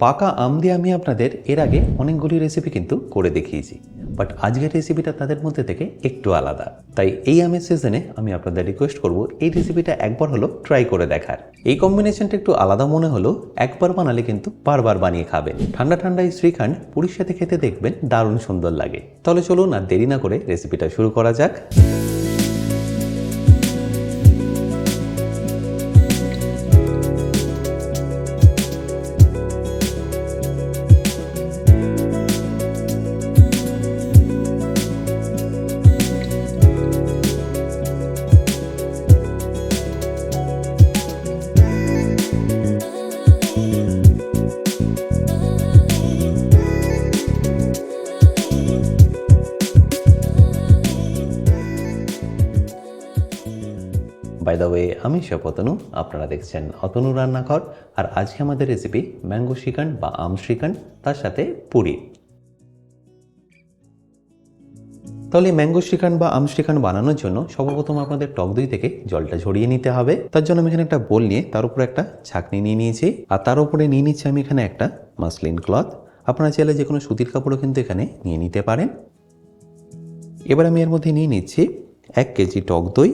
পাকা আম দিয়ে আমি আপনাদের এর আগে অনেকগুলি রেসিপি কিন্তু করে দেখিয়েছি, বাট আজকের রেসিপিটা তাদের মধ্যে থেকে একটু আলাদা। তাই এই আমের সিজনে আমি আপনাদের রিকোয়েস্ট করব এই রেসিপিটা একবার হলো ট্রাই করে দেখার। এই কম্বিনেশনটা একটু আলাদা মনে হলো, একবার বানালে কিন্তু বারবার বানিয়ে খাবেন। ঠান্ডা ঠান্ডা এই শ্রীখণ্ড পুরীর সাথে খেতে দেখবেন দারুণ সুন্দর লাগে। তাহলে চলুন আর দেরি না করে রেসিপিটা শুরু করা যাক। বাই দ্য ওয়ে, আমি শেফ অতনু, আপনারা দেখছেন অতনু রান্নাঘর। আর আজকে আমাদের রেসিপি ম্যাঙ্গো শ্রীখণ্ড বা আম শ্রীখণ্ড, তার সাথে পুরি। তাহলে ম্যাঙ্গো শ্রীখণ্ড বা আম শ্রীখণ্ড বানানোর জন্য সর্বপ্রথম আপনাদের টক দই থেকে জলটা ঝরিয়ে নিতে হবে। তার জন্য আমি এখানে একটা বোল নিয়ে তার উপরে একটা ছাঁকনি নিয়ে নিয়েছি, আর তার উপরে নিয়ে নিচ্ছি আমি এখানে একটা মাসলিন ক্লথ। আপনারা চাইলে যে কোনো সুতির কাপড়ও কিন্তু এখানে নিয়ে নিতে পারেন। এবার আমি এর মধ্যে নিয়ে নিচ্ছি 1 কেজি টক দই।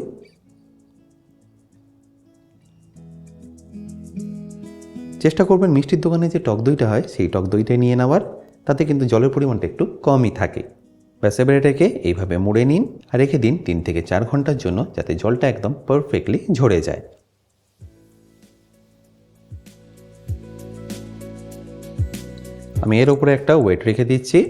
চেষ্টা করবেন মিষ্টির দোকানে যে টক দইটা হয় সেই টক দইটাই নিয়ে নেওয়ার, তাতে কিন্তু জলের পরিমাণটা একটু কমই থাকে। ব্যাস এবার এটাকে এইভাবে মুড়ে নিন আর রেখে দিন 3 থেকে 4 ঘন্টার জন্য, যাতে জলটা একদম পারফেক্টলি ঝরে যায়। আমি এর উপরে একটা ওয়েট রেখে দিচ্ছি।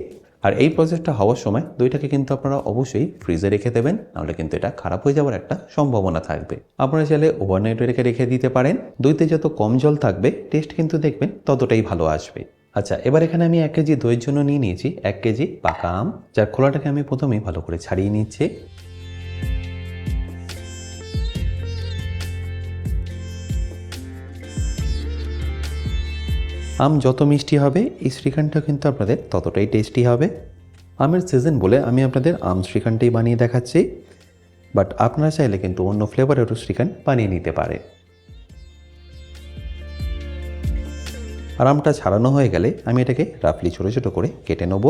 আর এই প্রসেসটা হওয়ার সময় দইটাকে কিন্তু আপনারা অবশ্যই ফ্রিজে রেখে দেবেন, নাহলে কিন্তু এটা খারাপ হয়ে যাওয়ার একটা সম্ভাবনা থাকবে। আপনারা চাইলে ওভারনাইট রেখে দিতে পারেন। দইতে যত কম জল থাকবে টেস্ট কিন্তু দেখবেন ততটাই ভালো আসবে। আচ্ছা, এবার এখানে আমি 1 কেজি দইয়ের জন্য নিয়ে নিয়েছি 1 কেজি পাকা আম, যার খোলাটাকে আমি প্রথমেই ভালো করে ছাড়িয়ে নিচ্ছি। আম যত মিষ্টি হবে এই শ্রীখণ্ডটা কিন্তু আপনাদের ততটাই টেস্টি হবে। আমের সিজন বলে আমি আপনাদের আম শ্রীখণ্ডটাই বানিয়ে দেখাচ্ছি, বাট আপনারা চাইলে কিন্তু অন্য ফ্লেভারেরও শ্রীখণ্ড বানিয়ে নিতে পারে। আর আমটা ছাড়ানো হয়ে গেলে আমি এটাকে রাফলি ছোটো ছোটো করে কেটে নেব।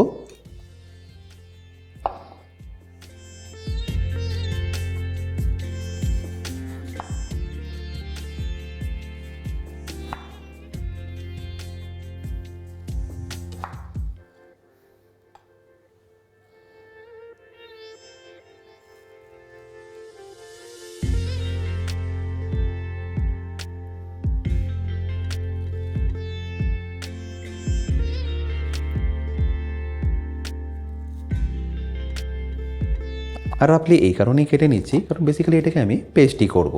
আর রাফলি এই কারণেই কেটে নিচ্ছি কারণ বেসিক্যালি এটাকে আমি পেস্টই করব।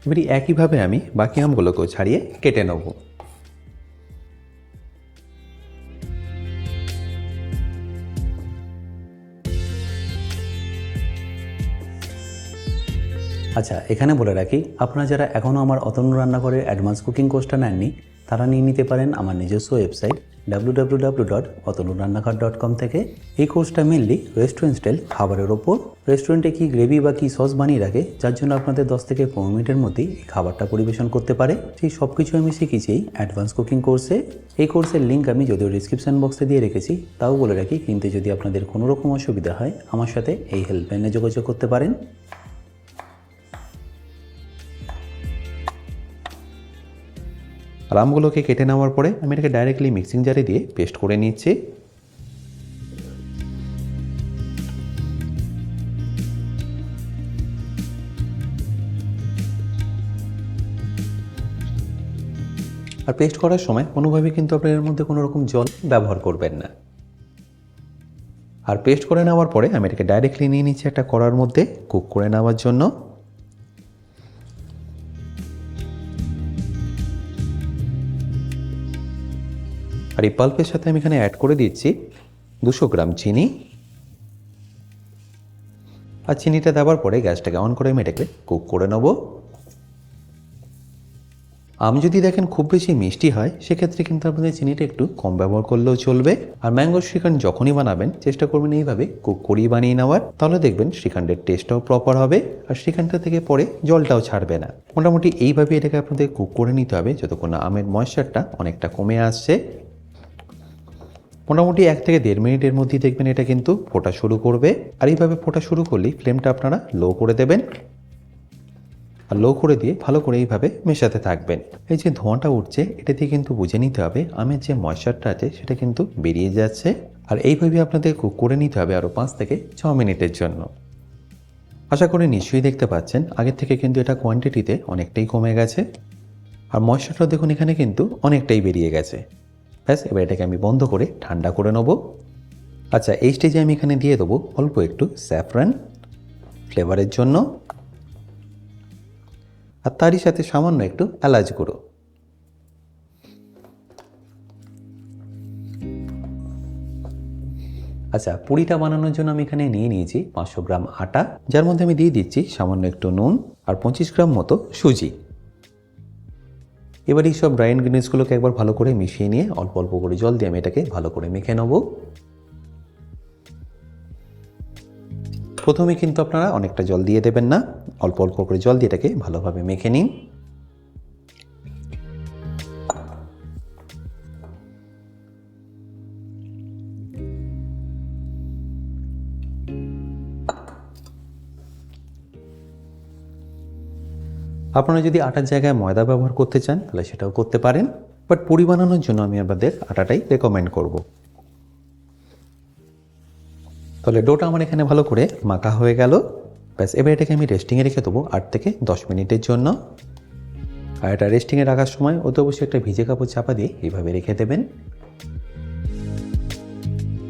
এবারে একইভাবে আমি বাকি আমগুলোকেও ছাড়িয়ে কেটে নেব। আচ্ছা, এখানে বলে রাখি, আপনারা যারা এখনও আমার অতনু রান্নাঘরের অ্যাডভান্স কুকিং কোর্সটা নেননি, তারা নিয়ে নিতে পারেন আমার নিজস্ব ওয়েবসাইট www.otonurannakar.com থেকে। এই কোর্সটা মেনলি রেস্টুরেন্ট স্টাইল খাবারের ওপর। রেস্টুরেন্টে কি গ্রেভি বা কী সস বানিয়ে রাখে, যার জন্য আপনাদের 10 থেকে 15 মিনিটের মধ্যেই এই খাবারটা পরিবেশন করতে পারে, সেই সব কিছু আমি শিখেছি এই অ্যাডভান্স কুকিং কোর্সে। এই কোর্সের লিঙ্ক আমি যদিও ডিসক্রিপশান বক্সে দিয়ে রেখেছি, তাও বলে রাখি, কিন্তু যদি আপনাদের কোনো রকম অসুবিধা হয় আমার সাথে এই হেল্পলাইনে যোগাযোগ করতে পারেন। আর আমগুলোকে কেটে নেওয়ার পরে আমি এটাকে ডাইরেক্টলি মিক্সিং জারে দিয়ে পেস্ট করে নিচ্ছি। আর পেস্ট করার সময় কোনোভাবেই কিন্তু আপনার এর মধ্যে কোনো রকম জল ব্যবহার করবেন না। আর পেস্ট করে নেওয়ার পরে আমি এটাকে ডাইরেক্টলি নিয়ে নিচ্ছি একটা কড়ার মধ্যে কুক করে নেওয়ার জন্য। আর এই পাল্পের সাথে আমি এখানে অ্যাড করে দিচ্ছি 200 গ্রাম চিনি। আর চিনিটা দেওয়ার পরে গ্যাসটাকে অন করে আমি এটাকে কুক করে নেব। আম যদি দেখেন খুব বেশি মিষ্টি হয় সেক্ষেত্রে কিন্তু আপনাদের চিনিটা একটু কম ব্যবহার করলেও চলবে। আর ম্যাঙ্গো শ্রীখণ্ড যখনই বানাবেন চেষ্টা করবেন এইভাবে কুক করিয়ে বানিয়ে নেওয়ার, তাহলে দেখবেন শ্রীখণ্ডের টেস্টটাও প্রপার হবে আর শ্রীখণ্ডটা থেকে পরে জলটাও ছাড়বে না। মোটামুটি এইভাবে এটাকে আপনাদের কুক করে নিতে হবে যতক্ষণ না আমের ময়েশ্চারটা অনেকটা কমে আসছে। মোটামুটি 1 থেকে 1.5 মিনিটের মধ্যেই দেখবেন এটা কিন্তু ফোটা শুরু করবে। আর এইভাবে ফোটা শুরু করলেই ফ্লেমটা আপনারা লো করে দেবেন আর লো করে দিয়ে ভালো করে এইভাবে মেশাতে থাকবেন। এই যে ধোঁয়াটা উঠছে এটা দিয়ে কিন্তু বুঝে নিতে হবে আমের যে ময়েশ্চারটা আছে সেটা কিন্তু বেরিয়ে যাচ্ছে। আর এইভাবে আপনাদের কুক করে নিতে হবে আরও 5 থেকে 6 মিনিটের জন্য। আশা করি নিশ্চয়ই দেখতে পাচ্ছেন আগের থেকে কিন্তু এটা কোয়ান্টিটিতে অনেকটাই কমে গেছে আর ময়েশ্চারটা দেখুন এখানে কিন্তু অনেকটাই বেরিয়ে গেছে। ব্যাস এবার এটাকে আমি বন্ধ করে ঠান্ডা করে নেব। আচ্ছা, এই স্টেজে আমি এখানে দিয়ে দেবো অল্প একটু স্যাফরান ফ্লেভারের জন্য আর তারই সাথে সামান্য একটু এলাচ গুঁড়ো। আচ্ছা, পুরিটা বানানোর জন্য আমি এখানে নিয়ে নিয়েছি 500 গ্রাম আটা, যার মধ্যে আমি দিয়ে দিচ্ছি সামান্য একটু নুন আর 25 গ্রাম মতো সুজি। এবার এই সব ড্রাই ইনগ্রিডিয়েন্টসগুলোকে একবার ভালো করে মিশিয়ে নিয়ে অল্প অল্প করে জল দিয়ে আমি এটাকে ভালো করে মেখে নেব। প্রথমে কিন্তু আপনারা অনেকটা জল দিয়ে দেবেন না, অল্প অল্প করে জল দিয়ে এটাকে ভালোভাবে মেখে নিন। আপনারা যদি আটার জায়গায় ময়দা ব্যবহার করতে চান তাহলে সেটাও করতে পারেন, বাট পুরি বানানোর জন্য আমি আপনাদের আটাটাই রেকমেন্ড করব। তাহলে ডোটা আমার এখানে ভালো করে মাখা হয়ে গেল। ব্যাস এবার এটাকে আমি রেস্টিংয়ে রেখে দেবো 8 থেকে 10 মিনিটের জন্য। আর এটা রেস্টিংয়ে রাখার সময় অতি অবশ্যই একটা ভিজে কাপড় চাপা দিয়ে এইভাবে রেখে দেবেন।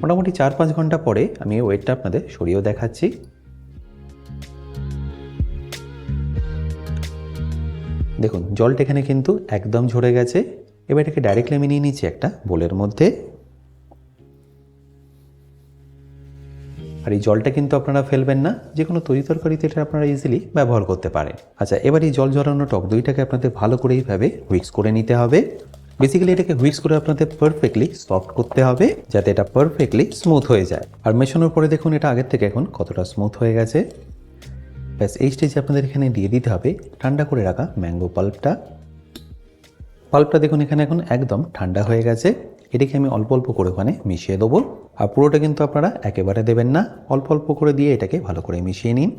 মোটামুটি 4-5 ঘন্টা পরে আমি এই ওয়েটটা আপনাদের সরিয়েও দেখাচ্ছি। দেখুন জলটা এখানে কিন্তু একদম ঝরে গেছে। এবার এটাকে ডাইরেক্টলি আমি নিয়ে নিচ্ছি একটা বোলের মধ্যে। আর এই জলটা কিন্তু আপনারা ফেলবেন না, যে কোনো তরি তরকারিতে এটা আপনারা ইজিলি ব্যবহার করতে পারেন। আচ্ছা, এবার এই জল ঝরানো টক দইটাকে আপনাদের ভালো করে এইভাবে হুইক্স করে নিতে হবে। বেসিক্যালি এটাকে হুইক্স করে আপনাদের পারফেক্টলি সফট করতে হবে যাতে এটা পারফেক্টলি স্মুথ হয়ে যায়। আর মেশানোর পরে দেখুন এটা আগের থেকে এখন কতটা স্মুথ হয়ে গেছে। ব্যাস এই স্টেজে আপনাদের এখানে দিয়ে দিতে হবে ঠান্ডা করে রাখা ম্যাঙ্গো পাল্পটা। দেখুন এখানে এখন একদম ঠান্ডা হয়ে গেছে। এটাকে আমি অল্প অল্প করে ওখানে মিশিয়ে দেবো। আর পুরোটা কিন্তু আপনারা একেবারে দেবেন না, অল্প অল্প করে দিয়ে এটাকে ভালো করে মিশিয়ে নিন।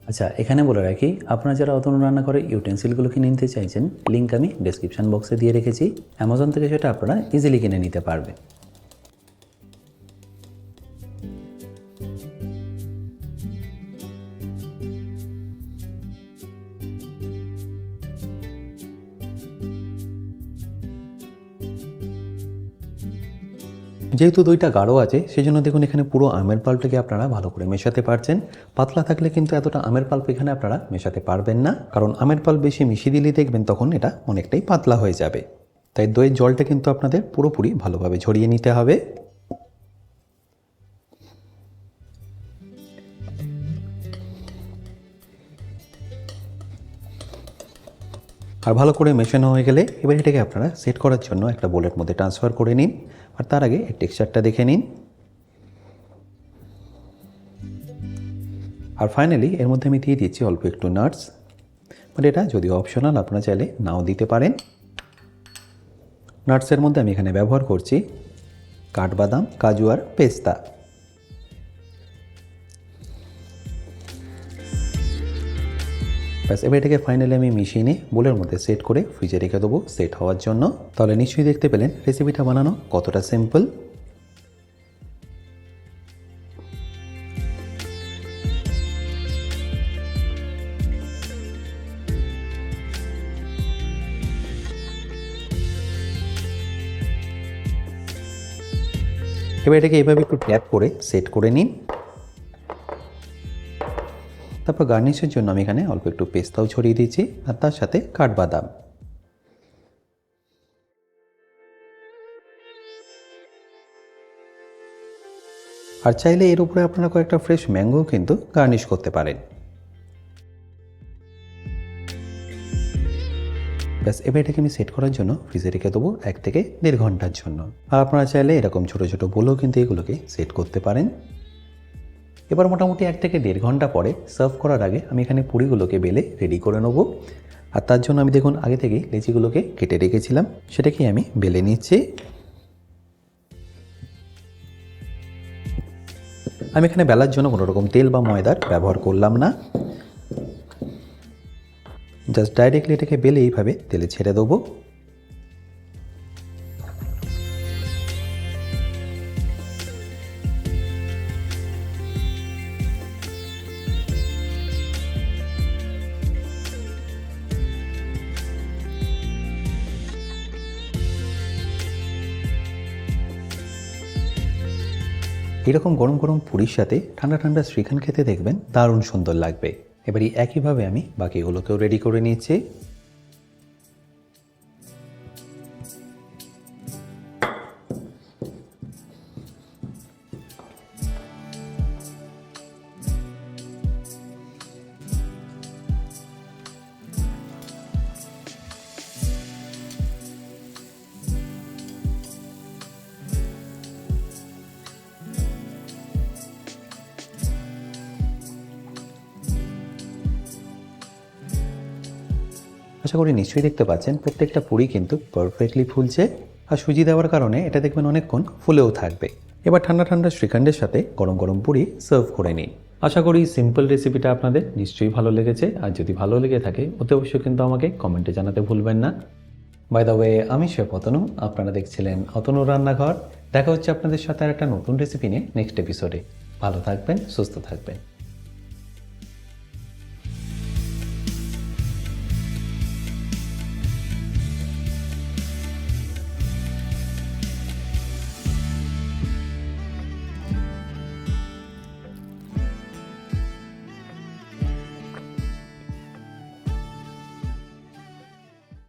আচ্ছা, এখানে বলে রাখি আপনারা যারা অতনু রান্নাঘরের ইউটেন্সিলগুলো কিনে নিতে চাইছেন লিঙ্ক আমি ডেসক্রিপশন বক্সে দিয়ে রেখেছি। অ্যামাজন থেকে সেটা আপনারা ইজিলি কিনে নিতে পারবেন। যেহেতু দইটা গাঢ় আছে সেজন্য দেখুন এখানে পুরো আমের পাল্পটাকে আপনারা ভালো করে মেশাতে পারছেন। পাতলা থাকলে কিন্তু এতটা আমের পাল্প এখানে আপনারা মেশাতে পারবেন না, কারণ আমের পাল্প বেশি মিশিয়ে দিলে দেখবেন তখন এটা অনেকটাই পাতলা হয়ে যাবে। তাই দইয়ের জলটা কিন্তু আপনাদের পুরোপুরি ভালোভাবে ঝরিয়ে নিতে হবে। আর ভালো করে মেশানো হয়ে গেলে এবার এটাকে আপনারা সেট করার জন্য একটা বোলের মধ্যে ট্রান্সফার করে নিন। আর তার আগে এই টেক্সচারটা দেখে নিন। আর ফাইনালি এর মধ্যে আমি দিয়ে দিচ্ছি অল্প একটু নাটস, বাট এটা যদিও অপশনাল, আপনারা চাইলে নাও দিতে পারেন। নাটসের মধ্যে আমি এখানে ব্যবহার করছি কাঠবাদাম, কাজু আর পেস্তা। ব্যাস এবার এটাকে ফাইনালি আমি মিশিয়ে নিয়ে বোলের মধ্যে সেট করে ফ্রিজে রেখে দেবো সেট হওয়ার জন্য। তাহলে নিশ্চয়ই দেখতে পেলেন রেসিপিটা বানানো কতটা সিম্পল। এবার এটাকে এইভাবে একটু ট্যাপ করে সেট করে নিন। তারপর গার্নিশের জন্য আমি এখানে অল্প একটু পেস্তাও ছড়িয়ে দিয়েছি আর তার সাথে কাঠবাদাম। আর চাইলে এর উপরে আপনারা কয়েকটা ফ্রেশ ম্যাঙ্গো কিন্তু গার্নিশ করতে পারেন। ব্যাস ব্যাস এবার এটাকে আমি সেট করার জন্য ফ্রিজে রেখে দেবো 1 থেকে 1.5 ঘন্টার জন্য। আর আপনারা চাইলে এরকম ছোটো ছোটো বলেও কিন্তু এগুলোকে সেট করতে পারেন। এবার মোটামুটি 1 থেকে 1.5 ঘন্টা পরে সার্ভ করার আগে আমি এখানে পুরিগুলোকে বেলে রেডি করে নেব। আর তার জন্য আমি দেখুন আগে থেকেই লেচিগুলোকে কেটে রেখেছিলাম, সেটাকেই আমি বেলে নিচ্ছি। আমি এখানে বেলার জন্য কোনো রকম তেল বা ময়দার ব্যবহার করলাম না, জাস্ট ডাইরেক্টলি এটাকে বেলে এইভাবে তেলে ছেড়ে দেবো। এরকম গরম গরম পুরির সাথে ঠান্ডা ঠান্ডা শ্রীখণ্ড খেতে দেখবেন দারুণ সুন্দর লাগবে। এবারে একইভাবে আমি বাকিগুলোকেও রেডি করে নিচ্ছি। আশা করি নিশ্চয়ই দেখতে পাচ্ছেন প্রত্যেকটা পুরি কিন্তু পারফেক্টলি ফুলছে, আর সুজি দেওয়ার কারণে এটা দেখবেন অনেকক্ষণ ফুলেও থাকবে। এবার ঠান্ডা ঠান্ডা শ্রীখণ্ডের সাথে গরম গরম পুরি সার্ভ করে নিন। আশা করি সিম্পল রেসিপিটা আপনাদের নিশ্চয়ই ভালো লেগেছে, আর যদি ভালো লেগে থাকে অতি অবশ্যই কিন্তু আমাকে কমেন্টে জানাতে ভুলবেন না। বাই দ্য ওয়ে, আমি শেফ অতনু, আপনারা দেখছিলেন অতনুর রান্নাঘর। দেখা হচ্ছে আপনাদের সাথে আর একটা নতুন রেসিপি নিয়ে নেক্সট এপিসোডে। ভালো থাকবেন, সুস্থ থাকবেন।